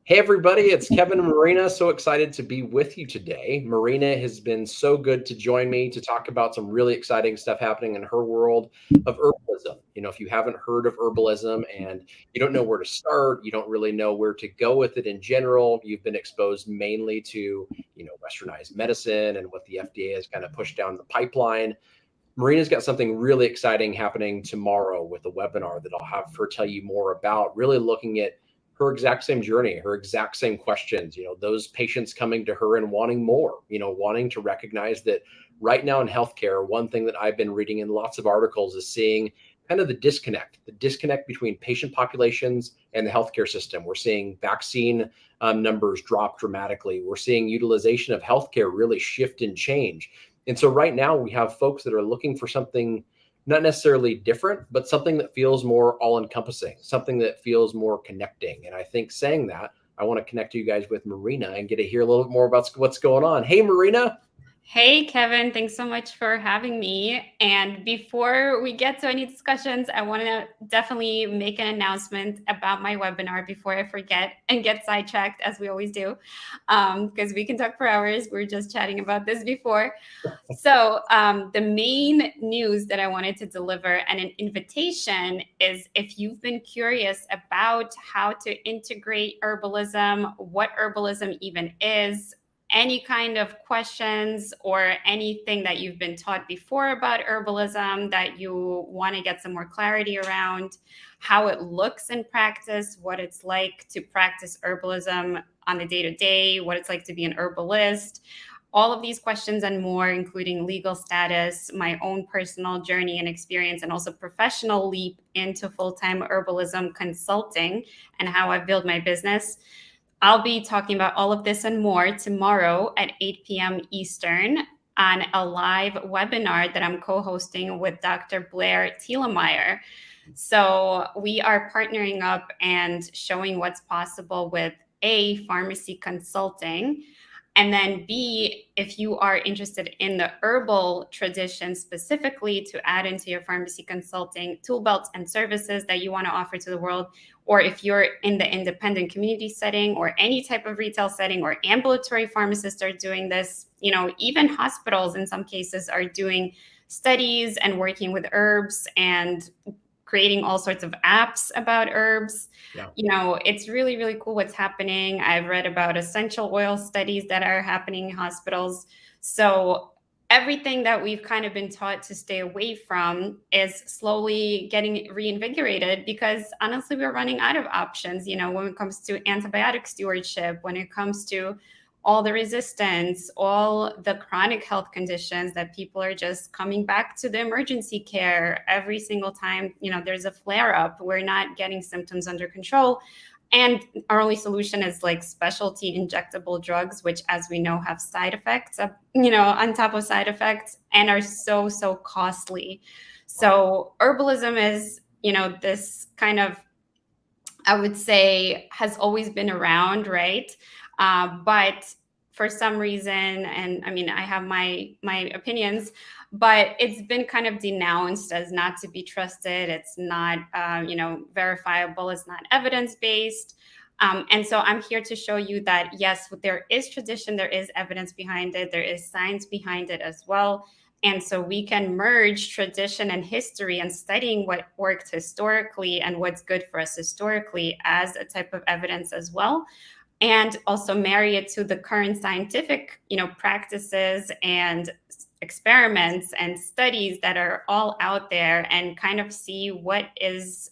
Hey everybody, it's Kevin and Marina. So excited to be with you today. Marina has been so good to join me to talk about some really exciting stuff happening in her world of herbalism. If you haven't heard of herbalism and you don't know where to start, you don't really know where to go with it in general, you've been exposed mainly to, westernized medicine and what the FDA has kind of pushed down the pipeline. Marina's got something really exciting happening tomorrow with a webinar that I'll have her tell you more about, really looking at her exact same journey, her exact same questions, those patients coming to her and wanting more, wanting to recognize that right now in healthcare, one thing that I've been reading in lots of articles is seeing kind of the disconnect between patient populations and the healthcare system. We're seeing vaccine numbers drop dramatically. We're seeing utilization of healthcare really shift and change. And so right now we have folks that are looking for something not necessarily different, but something that feels more all encompassing, something that feels more connecting. And I think saying that, I want to connect you guys with Marina and get to hear a little bit more about what's going on. Hey, Marina. Hey, Kevin, thanks so much for having me. And before we get to any discussions, I want to definitely make an announcement about my webinar before I forget and get sidetracked, as we always do, because we can talk for hours. We were just chatting about this before. So the main news that I wanted to deliver and an invitation is if you've been curious about how to integrate herbalism, what herbalism even is, any kind of questions or anything that you've been taught before about herbalism that you want to get some more clarity around, how it looks in practice, what it's like to practice herbalism on the day-to-day, what it's like to be an herbalist, all of these questions and more, including legal status, my own personal journey and experience, and also professional leap into full-time herbalism consulting and how I've built my business. I'll be talking about all of this and more tomorrow at 8 p.m. Eastern on a live webinar that I'm co-hosting with Dr. Blair Thielemeyer. So we are partnering up and showing what's possible with A, pharmacy consulting, and then B, if you are interested in the herbal tradition specifically to add into your pharmacy consulting tool belts and services that you want to offer to the world, or if you're in the independent community setting or any type of retail setting or ambulatory pharmacists are doing this, even hospitals in some cases are doing studies and working with herbs and creating all sorts of apps about herbs. Yeah. It's really, really cool what's happening. I've read about essential oil studies that are happening in hospitals. So everything that we've kind of been taught to stay away from is slowly getting reinvigorated because honestly, we're running out of options, when it comes to antibiotic stewardship, when it comes to all the resistance, all the chronic health conditions that people are just coming back to the emergency care every single time, there's a flare up, we're not getting symptoms under control. And our only solution is like specialty injectable drugs, which, as we know, have side effects, on top of side effects and are so, so costly. So herbalism is, this kind of, I would say, has always been around, right? But for some reason, and I mean, I have my opinions, but it's been kind of denounced as not to be trusted. It's not, verifiable. It's not evidence-based. And so I'm here to show you that, yes, there is tradition, there is evidence behind it, there is science behind it as well. And so we can merge tradition and history and studying what worked historically and what's good for us historically as a type of evidence as well. And also marry it to the current scientific, practices and experiments and studies that are all out there and kind of see what is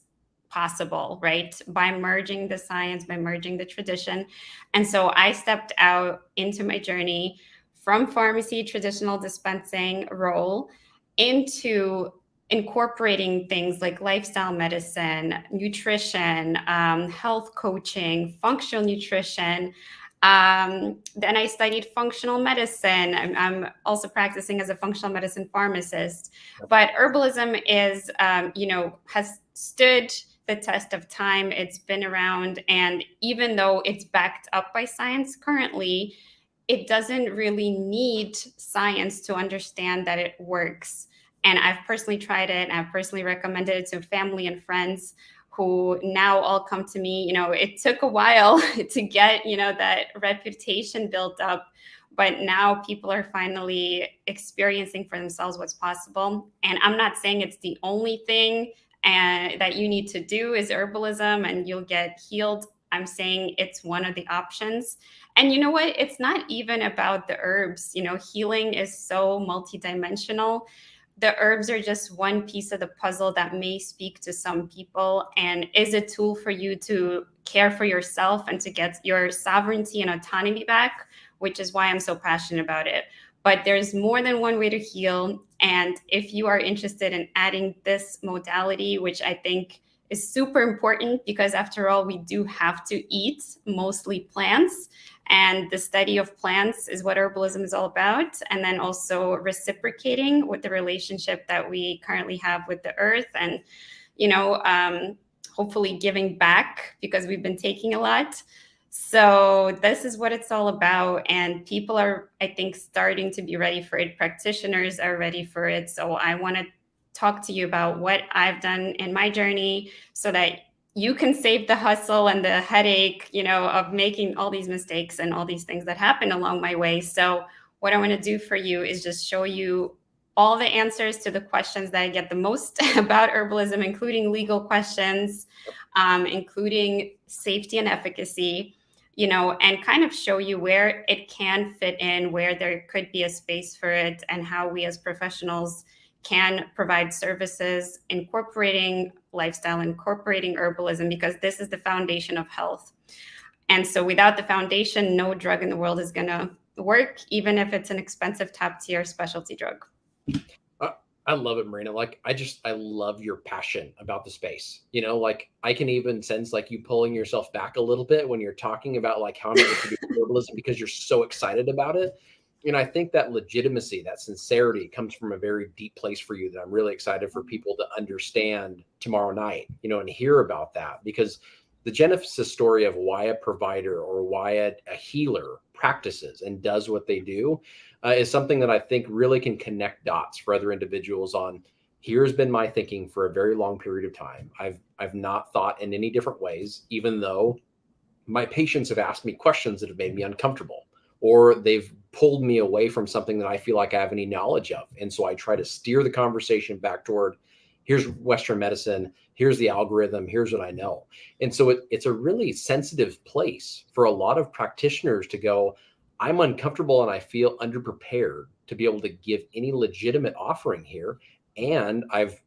possible, right? By merging the science, by merging the tradition. And so I stepped out into my journey from pharmacy, traditional dispensing role into incorporating things like lifestyle medicine, nutrition, health coaching, functional nutrition. Then I studied functional medicine. I'm also practicing as a functional medicine pharmacist. But herbalism is, has stood the test of time. It's been around. And even though it's backed up by science currently, it doesn't really need science to understand that it works. And I've personally tried it, and I've personally recommended it to family and friends who now all come to me. It took a while to get, that reputation built up, but now people are finally experiencing for themselves what's possible. And I'm not saying it's the only thing and that you need to do is herbalism and you'll get healed. I'm saying it's one of the options. And you know what? It's not even about the herbs. Healing is so multidimensional. The herbs are just one piece of the puzzle that may speak to some people and is a tool for you to care for yourself and to get your sovereignty and autonomy back, which is why I'm so passionate about it. But there's more than one way to heal. And if you are interested in adding this modality, which I think is super important, because after all, we do have to eat mostly plants. And the study of plants is what herbalism is all about. And then also reciprocating with the relationship that we currently have with the earth, and, hopefully giving back, because we've been taking a lot. So this is what it's all about. And people are, I think, starting to be ready for it. Practitioners are ready for it. So I want to talk to you about what I've done in my journey so that you can save the hustle and the headache, of making all these mistakes and all these things that happen along my way. So what I want to do for you is just show you all the answers to the questions that I get the most about herbalism, including legal questions, including safety and efficacy, and kind of show you where it can fit in, where there could be a space for it, and how we as professionals can provide services incorporating lifestyle, incorporating herbalism, because this is the foundation of health. And so without the foundation, no drug in the world is going to work, even if it's an expensive top tier specialty drug. I love it, Marina. I love your passion about the space. I can even sense you pulling yourself back a little bit when you're talking about how I'm able to do herbalism, because you're so excited about it. And I think that legitimacy, that sincerity comes from a very deep place for you that I'm really excited for people to understand tomorrow night, and hear about that, because the genesis story of why a provider or why a healer practices and does what they do is something that I think really can connect dots for other individuals on. Here's been my thinking for a very long period of time. I've not thought in any different ways, even though my patients have asked me questions that have made me uncomfortable, or they've pulled me away from something that I feel like I have any knowledge of. And so I try to steer the conversation back toward, here's Western medicine, here's the algorithm, here's what I know. And so it's a really sensitive place for a lot of practitioners to go, I'm uncomfortable and I feel underprepared to be able to give any legitimate offering here. And I've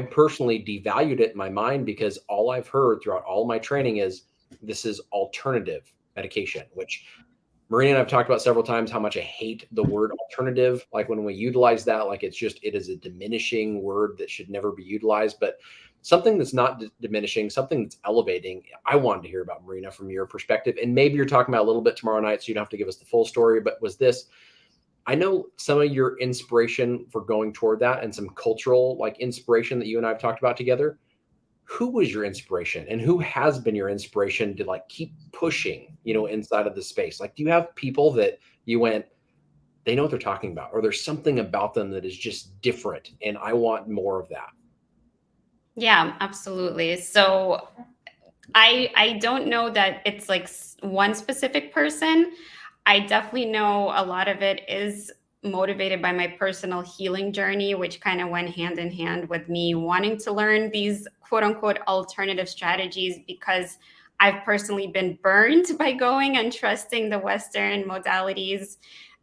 personally devalued it in my mind, because all I've heard throughout all my training is this is alternative medication, which Marina and I've talked about several times how much I hate the word alternative. When we utilize that, it is a diminishing word that should never be utilized. But something that's not diminishing, something that's elevating. I wanted to hear about, Marina, from your perspective. And maybe you're talking about a little bit tomorrow night, so you don't have to give us the full story. But I know some of your inspiration for going toward that, and some cultural inspiration that you and I have talked about together. Who was your inspiration, and who has been your inspiration to keep pushing, inside of the space? Do you have people that you went, they know what they're talking about, or there's something about them that is just different and I want more of that? Yeah, absolutely. So I don't know that it's one specific person. I definitely know a lot of it is motivated by my personal healing journey, which kind of went hand in hand with me wanting to learn these quote unquote alternative strategies, because I've personally been burned by going and trusting the Western modalities.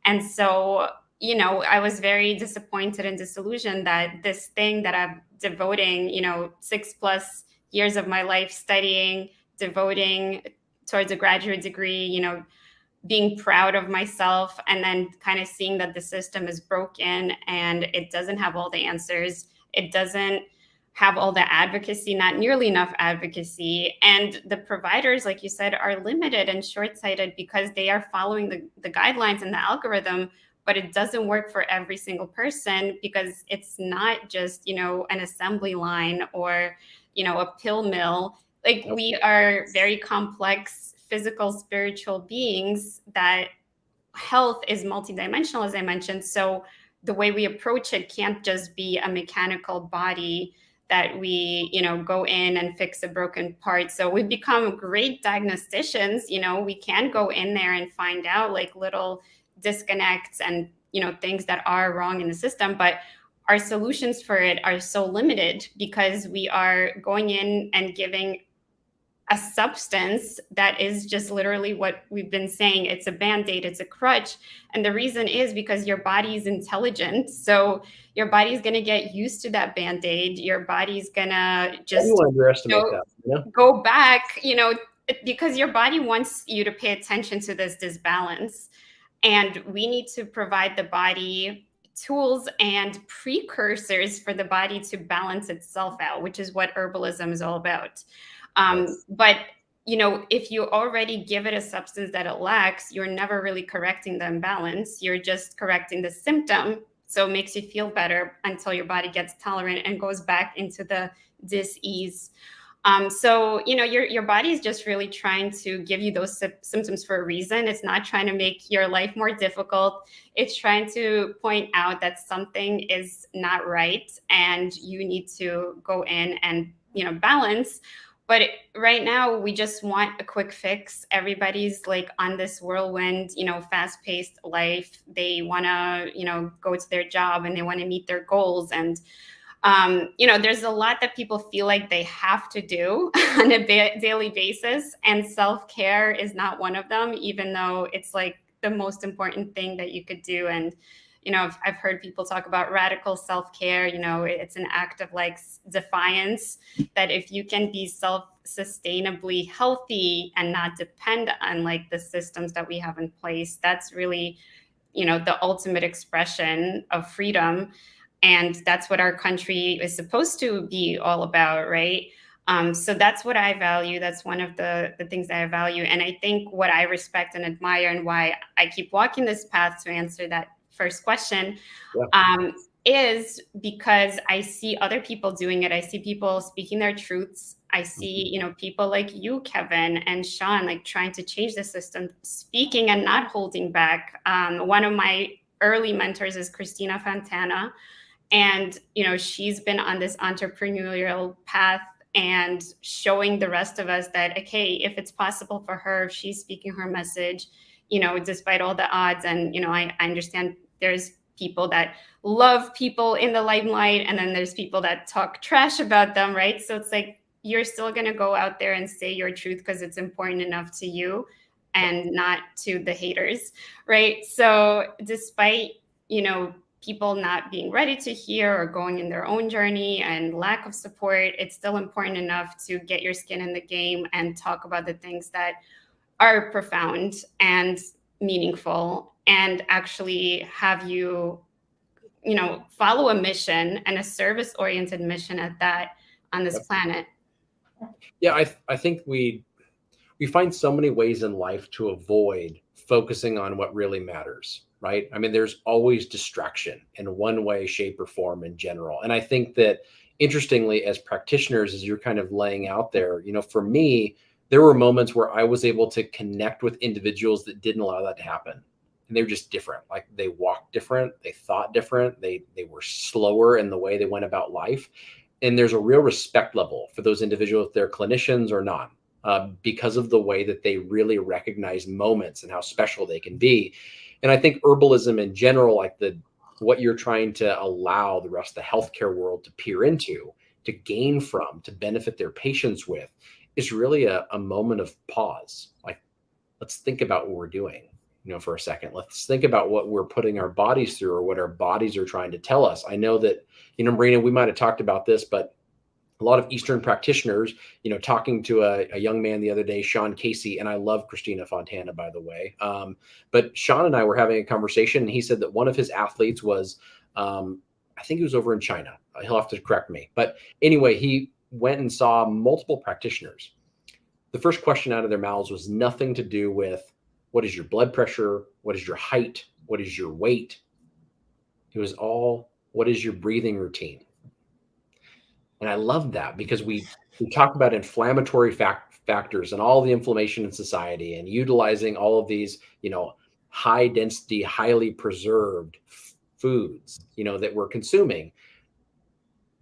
And so, I was very disappointed and disillusioned that this thing that I'm devoting, 6+ years of my life studying, devoting towards a graduate degree, being proud of myself, and then kind of seeing that the system is broken and it doesn't have all the answers. It doesn't have all the advocacy, not nearly enough advocacy. And the providers, like you said, are limited and short-sighted because they are following the guidelines and the algorithm, but it doesn't work for every single person, because it's not just, an assembly line or, a pill mill. We are very complex physical, spiritual beings, that health is multidimensional, as I mentioned. So the way we approach it can't just be a mechanical body that we, go in and fix a broken part. So we've become great diagnosticians. We can go in there and find out like little disconnects and, things that are wrong in the system. But our solutions for it are so limited because we are going in and giving a substance that is just literally what we've been saying. It's a band-aid, it's a crutch. And the reason is because your body is intelligent. So your body's going to get used to that band-aid. Your body's going to just you underestimate that. go back, because your body wants you to pay attention to this disbalance. And we need to provide the body tools and precursors for the body to balance itself out, which is what herbalism is all about. Yes. But if you already give it a substance that it lacks, you're never really correcting the imbalance. You're just correcting the symptom. So it makes you feel better until your body gets tolerant and goes back into the dis-ease. So, your body is just really trying to give you those symptoms for a reason. It's not trying to make your life more difficult. It's trying to point out that something is not right and you need to go in and, balance. But right now, we just want a quick fix. Everybody's like on this whirlwind, fast-paced life. They want to, go to their job and they want to meet their goals. And there's a lot that people feel like they have to do on a daily basis. And self-care is not one of them, even though it's like the most important thing that you could do. And, I've heard people talk about radical self-care. It's an act of like defiance that if you can be self-sustainably healthy and not depend on like the systems that we have in place, that's really, the ultimate expression of freedom. And that's what our country is supposed to be all about, right? So that's what I value. That's one of the things that I value. And I think what I respect and admire and why I keep walking this path to answer that first question is because I see other people doing it. I see people speaking their truths. I see, people like you, Kevin, and Sean, like trying to change the system, speaking and not holding back. One of my early mentors is Christina Fontana. And, she's been on this entrepreneurial path and showing the rest of us that, okay, if it's possible for her, if she's speaking her message, despite all the odds. And, I understand there's people that love people in the limelight, and then there's people that talk trash about them, right? So it's like, you're still going to go out there and say your truth because it's important enough to you and not to the haters, right? So despite, people not being ready to hear or going in their own journey and lack of support, it's still important enough to get your skin in the game and talk about the things that are profound and meaningful and actually have you, follow a mission and a service-oriented mission at that on this planet. Yeah, I think we find so many ways in life to avoid focusing on what really matters, right? I mean, there's always distraction in one way, shape, or form in general. And I think that interestingly, as practitioners, as you're kind of laying out there, for me, there were moments where I was able to connect with individuals that didn't allow that to happen. And they were just different. Like they walked different, they thought different, they were slower in the way they went about life. And there's a real respect level for those individuals, if they're clinicians or not. Because of the way that they really recognize moments and how special they can be. And I think herbalism in general, like what you're trying to allow the rest of the healthcare world to peer into, to gain from, to benefit their patients with, is really a moment of pause. Like, let's think about what we're doing, for a second. Let's think about what we're putting our bodies through or what our bodies are trying to tell us. I know that, Marina, we might have talked about this, but a lot of Eastern practitioners, talking to a young man the other day, Sean Casey, and I love Christina Fontana, by the way. But Sean and I were having a conversation, and he said that one of his athletes was, I think he was over in China. He'll have to correct me. But anyway, he went and saw multiple practitioners. The first question out of their mouths was nothing to do with what is your blood pressure, what is your height, what is your weight. It was all, what is your breathing routine? And I love that because we talk about inflammatory factors and all the inflammation in society and utilizing all of these, high density, highly preserved foods, that we're consuming.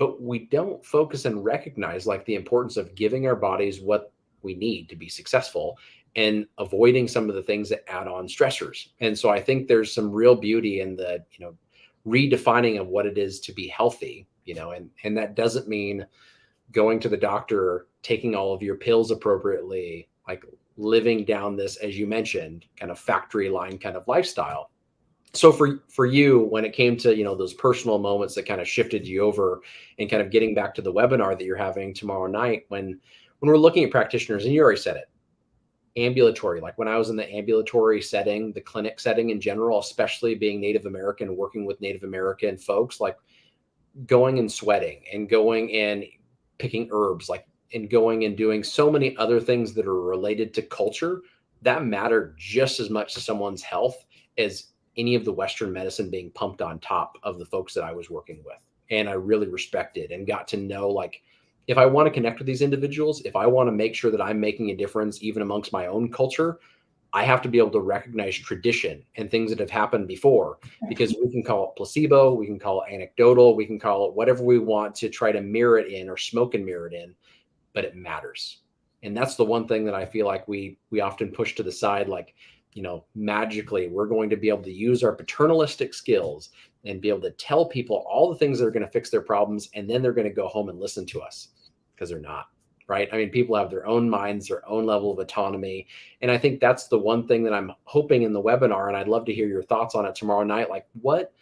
but we don't focus and recognize like the importance of giving our bodies what we need to be successful and avoiding some of the things that add on stressors. And so I think there's some real beauty in the, redefining of what it is to be healthy, and that doesn't mean going to the doctor, taking all of your pills appropriately, like living down this, as you mentioned, kind of factory line kind of lifestyle. So for you, when it came to, those personal moments that kind of shifted you over and kind of getting back to the webinar that you're having tomorrow night, when we're looking at practitioners, and you already said it, ambulatory, like when I was in the ambulatory setting, the clinic setting in general, especially being Native American, working with Native American folks, like going and sweating and going and picking herbs, like, and going and doing so many other things that are related to culture that matter just as much to someone's health as any of the Western medicine being pumped on top of the folks that I was working with. And I really respected and got to know, like, if I want to connect with these individuals, if I want to make sure that I'm making a difference even amongst my own culture, I have to be able to recognize tradition and things that have happened before, because we can call it placebo, we can call it anecdotal, we can call it whatever we want to try to mirror it in or smoke and mirror it in, but it matters. And that's the one thing that I feel like we often push to the side, like, magically we're going to be able to use our paternalistic skills and be able to tell people all the things that are going to fix their problems, and then they're going to go home and listen to us, because they're not. Right? I mean, people have their own minds, their own level of autonomy. And I think that's the one thing that I'm hoping in the webinar, and I'd love to hear your thoughts on it tomorrow night. Like, what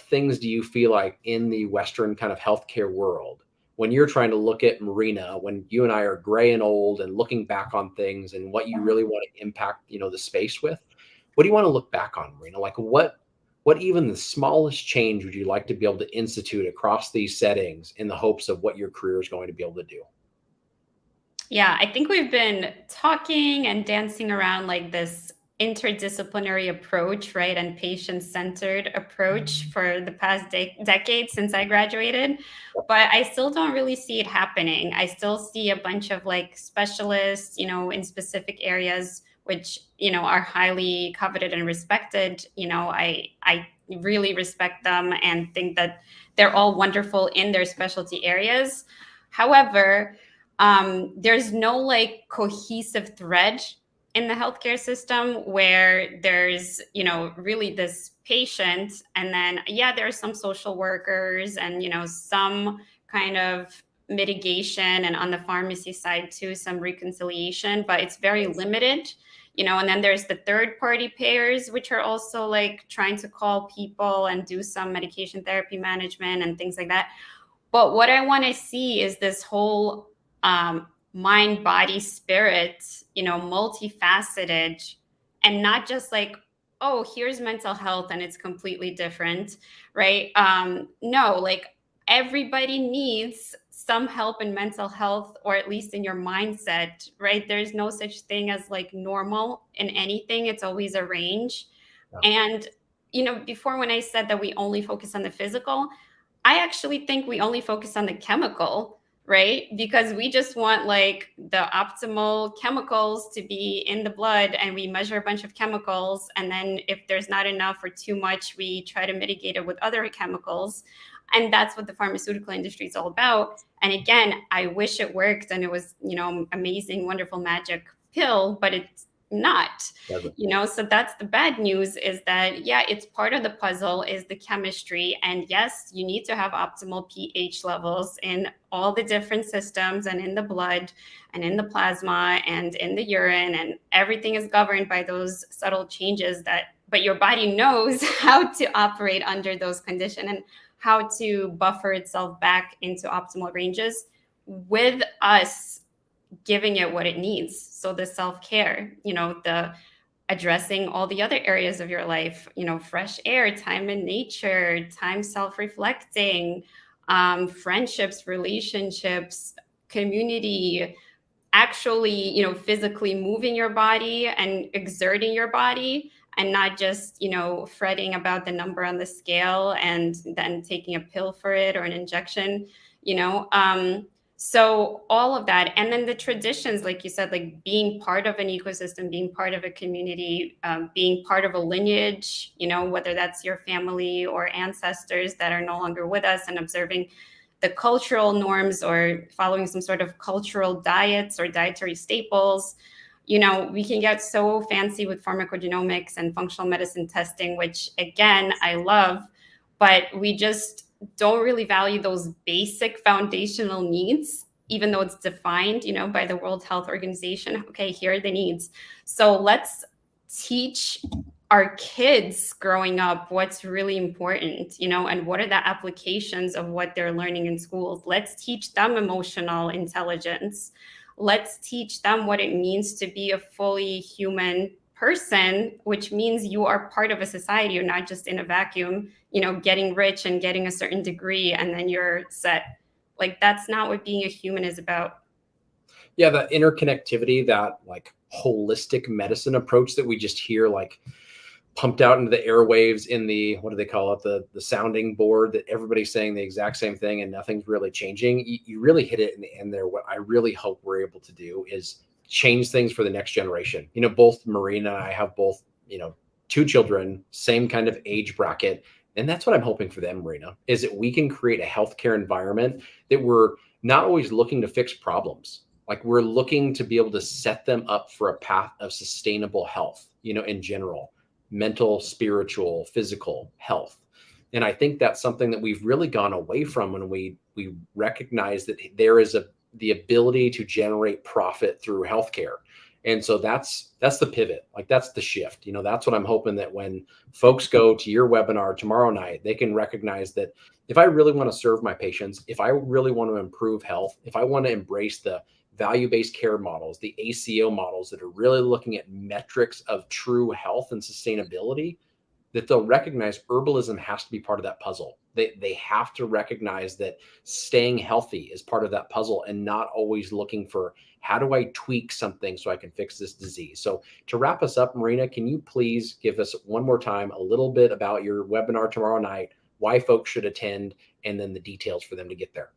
things do you feel like in the Western kind of healthcare world, when you're trying to look at Marina, when you and I are gray and old and looking back on things and what you really want to impact, the space with, what do you want to look back on, Marina? Like, what even the smallest change would you like to be able to institute across these settings in the hopes of what your career is going to be able to do? Yeah, I think we've been talking and dancing around like this interdisciplinary approach, right? And patient-centered approach for the past decade since I graduated. But I still don't really see it happening. I still see a bunch of like specialists, in specific areas, which, are highly coveted and respected. I really respect them and think that they're all wonderful in their specialty areas. However, there's no like cohesive thread in the healthcare system where there's, really this patient, and then, there's some social workers and, some kind of mitigation, and on the pharmacy side too, some reconciliation, but it's very limited, and then there's the third party payers, which are also like trying to call people and do some medication therapy management and things like that. But what I want to see is this whole mind, body, spirit, multifaceted, and not just like, oh, here's mental health and it's completely different, right? No, like everybody needs some help in mental health, or at least in your mindset, right? There's no such thing as like normal in anything. It's always a range. Yeah. And, before, when I said that we only focus on the physical, I actually think we only focus on the chemical, right? Because we just want like the optimal chemicals to be in the blood, and we measure a bunch of chemicals. And then if there's not enough or too much, we try to mitigate it with other chemicals. And that's what the pharmaceutical industry is all about. And again, I wish it worked and it was, amazing, wonderful magic pill, but it's not, so that's the bad news, is that, it's part of the puzzle is the chemistry. And yes, you need to have optimal pH levels in all the different systems, and in the blood and in the plasma and in the urine, and everything is governed by those subtle changes but your body knows how to operate under those conditions and how to buffer itself back into optimal ranges with us giving it what it needs. So the self-care, the addressing all the other areas of your life, fresh air, time in nature, time self-reflecting, friendships, relationships, community, actually, physically moving your body and exerting your body, and not just, fretting about the number on the scale and then taking a pill for it or an injection, so all of that. And then the traditions, like you said, like being part of an ecosystem, being part of a community, being part of a lineage, whether that's your family or ancestors that are no longer with us, and observing the cultural norms or following some sort of cultural diets or dietary staples. We can get so fancy with pharmacogenomics and functional medicine testing, which again, I love, but we just don't really value those basic foundational needs, even though it's defined, by the World Health Organization. Okay, here are the needs. So let's teach our kids growing up what's really important, and what are the applications of what they're learning in schools. Let's teach them emotional intelligence. Let's teach them what it means to be a fully human person, which means you are part of a society. You're not just in a vacuum, getting rich and getting a certain degree and then you're set. Like, that's not what being a human is about. Yeah, that interconnectivity, that like holistic medicine approach that we just hear like pumped out into the airwaves in the, what do they call it, the sounding board, that everybody's saying the exact same thing and nothing's really changing. You really hit it in the end there. What I really hope we're able to do is change things for the next generation. Both Marina and I have both, 2 children, same kind of age bracket. And that's what I'm hoping for them, Marina, is that we can create a healthcare environment that we're not always looking to fix problems. Like, we're looking to be able to set them up for a path of sustainable health, in general, mental, spiritual, physical health. And I think that's something that we've really gone away from when we recognize that there is the ability to generate profit through healthcare. And so that's the pivot. Like, that's the shift. That's what I'm hoping, that when folks go to your webinar tomorrow night, they can recognize that if I really want to serve my patients, if I really want to improve health, if I want to embrace the value-based care models, the ACO models that are really looking at metrics of true health and sustainability, that they'll recognize herbalism has to be part of that puzzle. They have to recognize that staying healthy is part of that puzzle, and not always looking for, how do I tweak something so I can fix this disease? So to wrap us up, Marina, can you please give us one more time a little bit about your webinar tomorrow night, why folks should attend, and then the details for them to get there?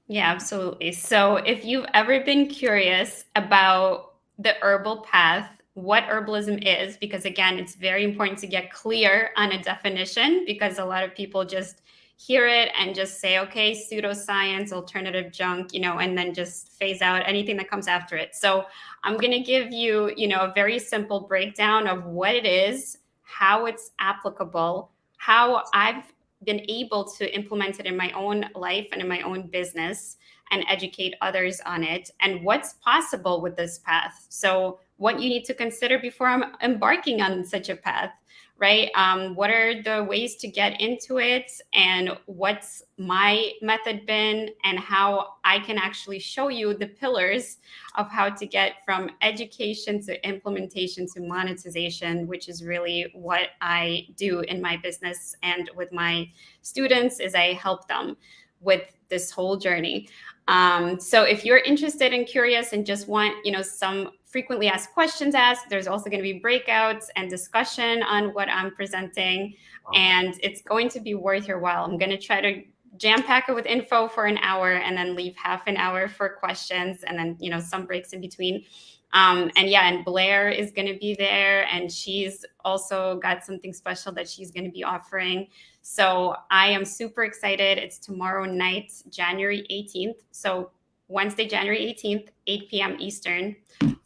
Yeah, absolutely. So if you've ever been curious about the herbal path, what herbalism is, because again, it's very important to get clear on a definition, because a lot of people just hear it and just say, okay, pseudoscience, alternative junk, and then just phase out anything that comes after it. So I'm going to give you, a very simple breakdown of what it is, how it's applicable, how I've been able to implement it in my own life and in my own business, and educate others on it, and what's possible with this path. So what you need to consider before I'm embarking on such a path, right? What are the ways to get into it, and what's my method been, and how I can actually show you the pillars of how to get from education to implementation to monetization, which is really what I do in my business and with my students, is I help them with this whole journey. So if you're interested and curious and just want, some frequently asked questions asked, there's also going to be breakouts and discussion on what I'm presenting, and it's going to be worth your while. I'm going to try to jam pack it with info for an hour and then leave half an hour for questions, and then, some breaks in between. And Blair is going to be there, and she's also got something special that she's going to be offering. So I am super excited. It's tomorrow night, January 18th. So Wednesday, January 18th, 8 p.m. Eastern,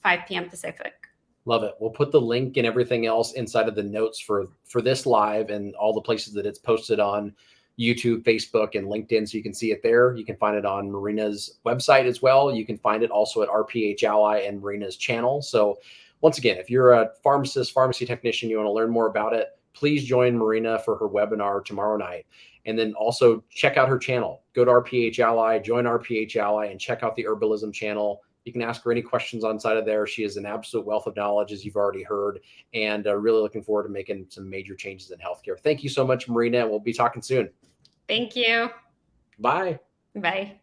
5 p.m. Pacific. Love it. We'll put the link and everything else inside of the notes for this live, and all the places that it's posted on YouTube, Facebook, and LinkedIn, so you can see it there. You can find it on Marina's website as well. You can find it also at RPH Ally and Marina's channel. So once again, if you're a pharmacist, pharmacy technician, you want to learn more about it, please join Marina for her webinar tomorrow night. And then also check out her channel. Go to RPH Ally, join RPH Ally, and check out the Herbalism channel. You can ask her any questions on side of there. She is an absolute wealth of knowledge, as you've already heard, and really looking forward to making some major changes in healthcare. Thank you so much, Marina. We'll be talking soon. Thank you. Bye. Bye.